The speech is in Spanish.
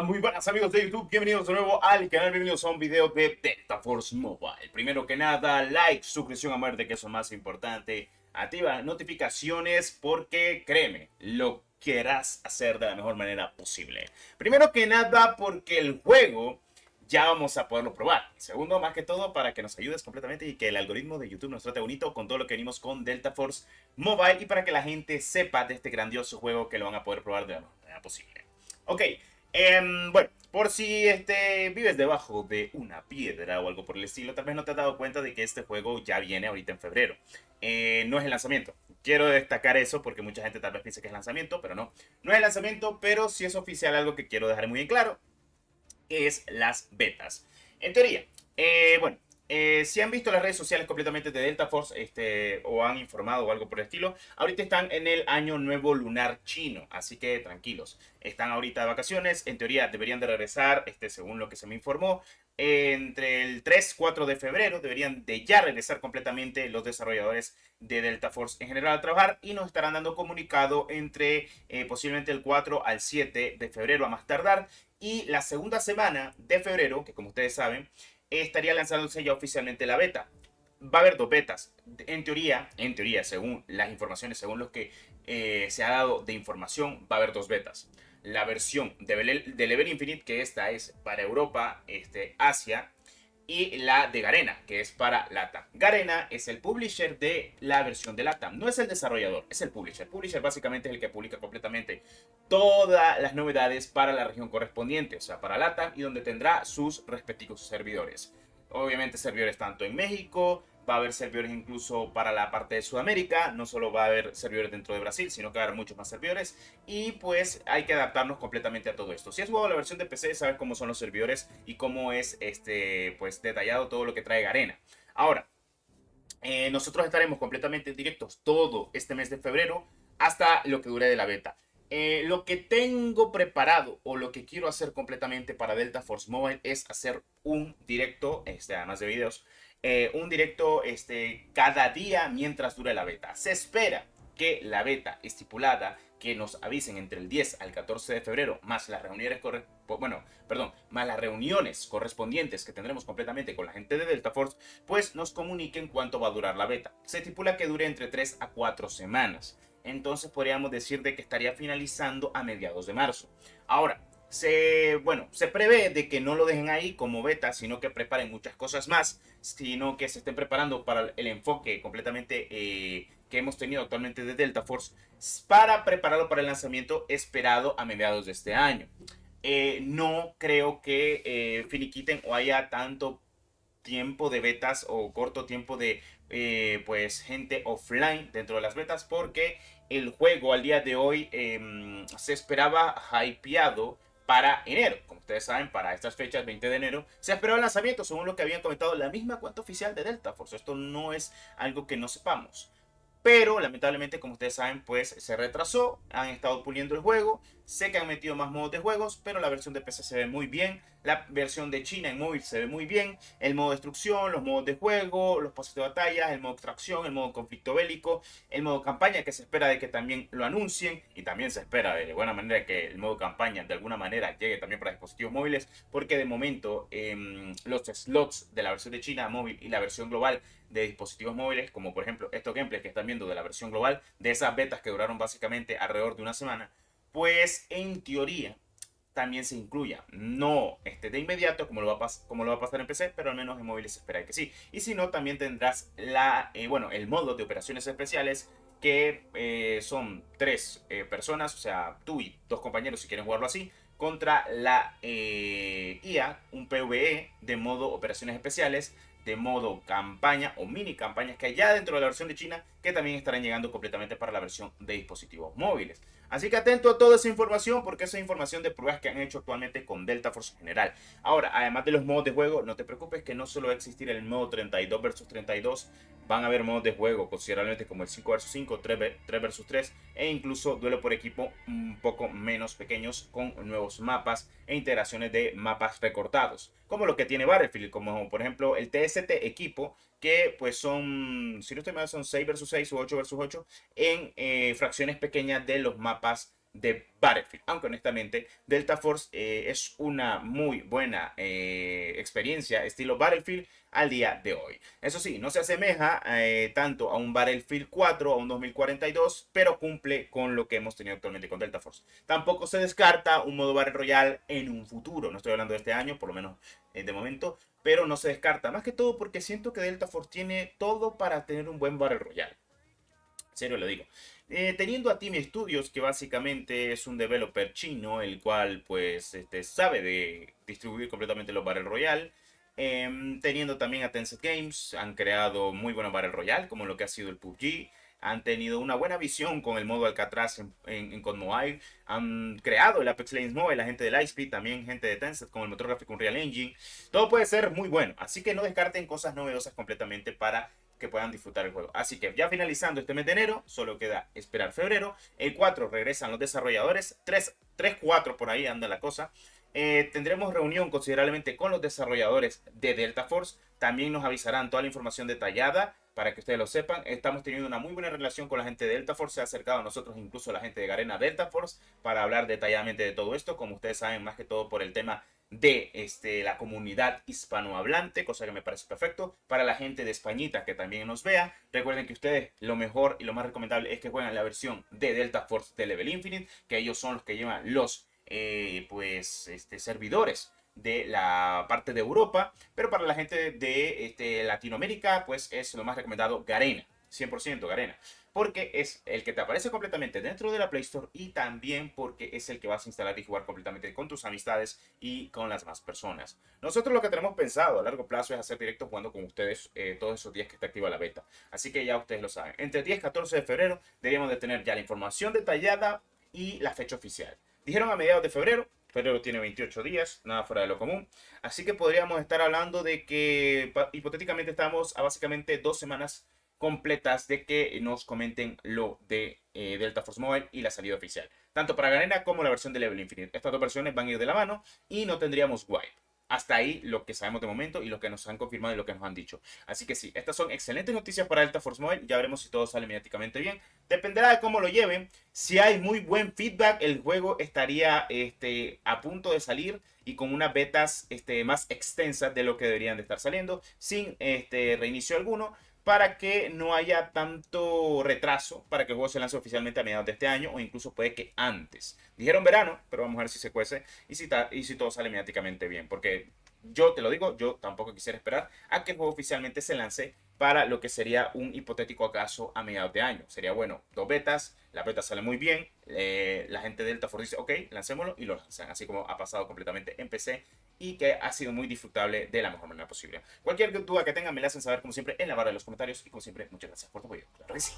Muy buenas amigos de YouTube, bienvenidos de nuevo al canal, bienvenidos a un video de Delta Force Mobile. Primero que nada, like, suscripción a muerte, que es lo más importante. Activa notificaciones porque, créeme, lo querrás hacer de la mejor manera posible. Primero que nada, porque el juego ya vamos a poderlo probar. Segundo, más que todo, para que nos ayudes completamente y que el algoritmo de YouTube nos trate bonito con todo lo que venimos con Delta Force Mobile y para que la gente sepa de este grandioso juego que lo van a poder probar de la mejor manera posible. Ok, bueno, por si vives debajo de una piedra o algo por el estilo, tal vez no te has dado cuenta de que este juego ya viene ahorita en febrero. No es el lanzamiento. Quiero destacar eso porque mucha gente tal vez piensa que es lanzamiento, pero no. No es el lanzamiento, pero sí es oficial algo que quiero dejar muy en claro, que es las betas. En teoría, bueno, si han visto las redes sociales completamente de Delta Force o han informado o algo por el estilo, ahorita están en el año nuevo lunar chino, así que tranquilos. Están ahorita de vacaciones, en teoría deberían de regresar, según lo que se me informó, entre el 3-4 de febrero deberían de ya regresar completamente los desarrolladores de Delta Force en general a trabajar y nos estarán dando comunicado entre posiblemente el 4 al 7 de febrero a más tardar. Y la segunda semana de febrero, que como ustedes saben, estaría lanzándose ya oficialmente la beta. Va a haber dos betas. En teoría, según las informaciones, según lo que se ha dado de información, va a haber dos betas. La versión de Level Infinite, que esta es para Europa, Asia, y la de Garena, que es para LATAM. Garena es el publisher de la versión de LATAM. No es el desarrollador, es el publisher. Publisher básicamente es el que publica completamente todas las novedades para la región correspondiente, o sea, para LATAM, y donde tendrá sus respectivos servidores. Obviamente servidores tanto en México, va a haber servidores incluso para la parte de Sudamérica, no solo va a haber servidores dentro de Brasil, sino que va a haber muchos más servidores y pues hay que adaptarnos completamente a todo esto. Si has jugado la versión de PC, sabes cómo son los servidores y cómo es pues detallado todo lo que trae Garena. Ahora, nosotros estaremos completamente directos todo este mes de febrero hasta lo que dure de la beta. Lo que tengo preparado o lo que quiero hacer completamente para Delta Force Mobile es hacer un directo, además de videos, un directo cada día mientras dure la beta. Se espera que la beta estipulada que nos avisen entre el 10 al 14 de febrero, más las reuniones más las reuniones correspondientes que tendremos completamente con la gente de Delta Force, pues nos comuniquen cuánto va a durar la beta. Se estipula que dure entre 3 a 4 semanas. Entonces podríamos decir de que estaría finalizando a mediados de marzo. Ahora, se prevé de que no lo dejen ahí como beta, sino que preparen muchas cosas más, sino que se estén preparando para el enfoque completamente que hemos tenido actualmente de Delta Force para prepararlo para el lanzamiento esperado a mediados de este año. No creo que finiquiten o haya tanto tiempo de betas o corto tiempo de pues gente offline dentro de las betas porque el juego al día de hoy se esperaba hypeado para enero. Como ustedes saben, para estas fechas, 20 de enero, se esperaba el lanzamiento, según lo que habían comentado la misma cuenta oficial de Delta Force. Esto no es algo que no sepamos. Pero lamentablemente, como ustedes saben, pues se retrasó. Han estado puliendo el juego. Sé que han metido más modos de juegos, pero la versión de PC se ve muy bien. La versión de China en móvil se ve muy bien. El modo destrucción, los modos de juego, los pasos de batalla, el modo extracción, el modo conflicto bélico, el modo campaña, que se espera de que también lo anuncien. Y también se espera de buena manera que el modo campaña de alguna manera llegue también para dispositivos móviles. Porque de momento los slots de la versión de China móvil y la versión global de dispositivos móviles, como por ejemplo estos gameplays que están viendo de la versión global, de esas betas que duraron básicamente alrededor de una semana, pues en teoría también se incluya. No de inmediato como lo va a pasar en PC, pero al menos en móviles se espera que sí. Y si no, también tendrás el modo de operaciones especiales que son 3 personas, o sea, tú y 2 compañeros si quieren jugarlo así, contra la IA, un PvE de modo operaciones especiales, de modo campaña o mini campañas que hay ya dentro de la versión de China que también estarán llegando completamente para la versión de dispositivos móviles. Así que atento a toda esa información porque esa es información de pruebas que han hecho actualmente con Delta Force en general. Ahora, además de los modos de juego, no te preocupes que no solo va a existir el modo 32 versus 32, van a haber modos de juego considerablemente como el 5 versus 5, 3 versus 3 e incluso duelo por equipo un poco menos pequeños con nuevos mapas e integraciones de mapas recortados, como lo que tiene Battlefield, como por ejemplo el TST equipo, que pues si no estoy mal, son 6 versus 6 o 8 versus 8 en fracciones pequeñas de los mapas de Battlefield. Aunque honestamente Delta Force es una muy buena experiencia estilo Battlefield al día de hoy. Eso sí, no se asemeja tanto a un Battlefield 4 o un 2042, pero cumple con lo que hemos tenido actualmente con Delta Force. Tampoco se descarta un modo Battle Royale en un futuro. No estoy hablando de este año, por lo menos de momento, pero no se descarta. Más que todo porque siento que Delta Force tiene todo para tener un buen Battle Royale. En serio lo digo. Teniendo a Team Studios, que básicamente es un developer chino, el cual pues sabe de distribuir completamente los Battle Royale. Teniendo también a Tencent Games, han creado muy buenos Battle Royale, como lo que ha sido el PUBG. Han tenido una buena visión con el modo Alcatraz en COD Mobile. Han creado el Apex Legends Mobile, la gente de Lightspeed, también gente de Tencent con el motor gráfico Unreal Engine. Todo puede ser muy bueno, así que no descarten cosas novedosas completamente para que puedan disfrutar el juego. Así que ya finalizando este mes de enero, solo queda esperar febrero. El 4 regresan los desarrolladores, 3-4 por ahí anda la cosa. Tendremos reunión considerablemente con los desarrolladores de Delta Force. También nos avisarán toda la información detallada para que ustedes lo sepan. Estamos teniendo una muy buena relación con la gente de Delta Force. Se ha acercado a nosotros incluso la gente de Garena Delta Force para hablar detalladamente de todo esto. Como ustedes saben, más que todo por el tema de la comunidad hispanohablante, cosa que me parece perfecto. Para la gente de Españita que también nos vea, recuerden que ustedes lo mejor y lo más recomendable es que jueguen la versión de Delta Force de Level Infinite, que ellos son los que llevan los servidores de la parte de Europa, pero para la gente de Latinoamérica, pues es lo más recomendado Garena, 100% Garena, porque es el que te aparece completamente dentro de la Play Store y también porque es el que vas a instalar y jugar completamente con tus amistades y con las demás personas. Nosotros lo que tenemos pensado a largo plazo es hacer directos jugando con ustedes todos esos días que está activa la beta, así que ya ustedes lo saben. Entre 10 y 14 de febrero deberíamos de tener ya la información detallada y la fecha oficial. Dijeron a mediados de febrero. Febrero tiene 28 días, nada fuera de lo común. Así que podríamos estar hablando de que hipotéticamente estamos a básicamente 2 semanas completas de que nos comenten lo de Delta Force Mobile y la salida oficial. Tanto para Garena como la versión de Level Infinite. Estas dos versiones van a ir de la mano y no tendríamos wipe. Hasta ahí lo que sabemos de momento y lo que nos han confirmado y lo que nos han dicho. Así que sí, estas son excelentes noticias para Delta Force Mobile. Ya veremos si todo sale mediáticamente bien. Dependerá de cómo lo lleven. Si hay muy buen feedback, el juego estaría a punto de salir y con unas betas más extensas de lo que deberían de estar saliendo, sin reinicio alguno, para que no haya tanto retraso, para que el juego se lance oficialmente a mediados de este año o incluso puede que antes. Dijeron verano, pero vamos a ver si se cuece y si todo sale mediáticamente bien, porque yo te lo digo, yo tampoco quisiera esperar a que el juego oficialmente se lance para lo que sería un hipotético acaso a mediados de año. Sería bueno, 2 betas, la beta sale muy bien, la gente de Delta Force dice, ok, lancémoslo y lo lanzan, así como ha pasado completamente en PC y que ha sido muy disfrutable de la mejor manera posible. Cualquier duda que tengan me la hacen saber como siempre en la barra de los comentarios y como siempre muchas gracias por tu apoyo. Claro que sí.